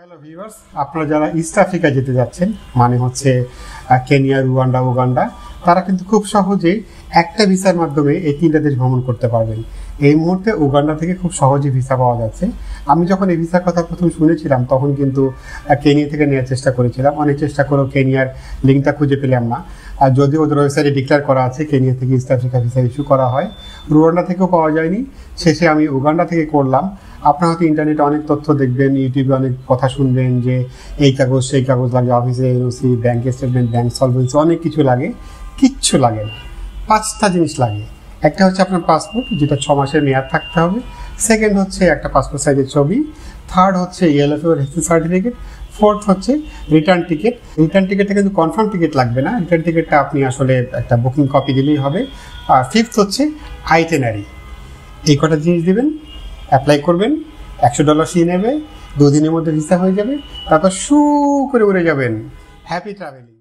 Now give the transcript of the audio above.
Hello viewers, আপনারা যারা east Africa যেতে যাচ্ছেন মানে হচ্ছে কেনিয়া, রুয়ান্ডা, উগান্ডা, তারা কিন্তু খুব সহজেই একটা ভিসার মাধ্যমে এই তিনটা দেশ ভ্রমণ করতে পারবেন। এই মুহূর্তে উগান্ডা থেকে খুব সহজে ভিসা পাওয়া যাচ্ছে। আমি যখন এই ভিসার কথা প্রথম শুনেছিলাম তখন কিন্তু কেনিয়া থেকে নেওয়ার চেষ্টা করেছিলাম, অনেক চেষ্টা করেও কেনিয়ার লিঙ্কটা খুঁজে পেলাম না। আর যদিও ওদের ওয়েবসাইটে ডিক্লেয়ার করা আছে কেনিয়া থেকে ইস্ট আফ্রিকা ভিসা ইস্যু করা হয়, রুয়ান্ডা থেকেও পাওয়া যায়নি। শেষে আমি উগান্ডা থেকে করলাম। আপনারা হয়তো ইন্টারনেটে অনেক তথ্য দেখবেন, ইউটিউবে অনেক কথা শুনবেন যে এই কাগজ সেই কাগজ লাগে, অফিসে NOC, bank statement, bank solvency, অনেক কিছু লাগে। কিচ্ছু লাগে না, 5টা জিনিস লাগে। একটা হচ্ছে আপনার পাসপোর্ট, যেটা 6 মাসের মেয়াদ থাকতে হবে। সেকেন্ড হচ্ছে একটা পাসপোর্ট সাইজের ছবি। থার্ড হচ্ছে ইএলএফএ রেসিডেন্সি সার্টিফিকেট। ফোর্থ হচ্ছে রিটার্ন টিকিট। রিটার্ন টিকিটটা কিন্তু কনফার্ম টিকিট লাগবে না, রিটার্ন টিকিটটা আপনি আসলে একটা বুকিং কপি দিলেই হবে। আর ফিফথ হচ্ছে আইটেনারি। এই কটা জিনিস দিবেন, অ্যাপ্লাই করবেন, $100 ফি নেবে, 2 দিনের মধ্যে ভিসা হয়ে যাবে, তারপর শু করে উড়ে যাবেন। Happy travelling.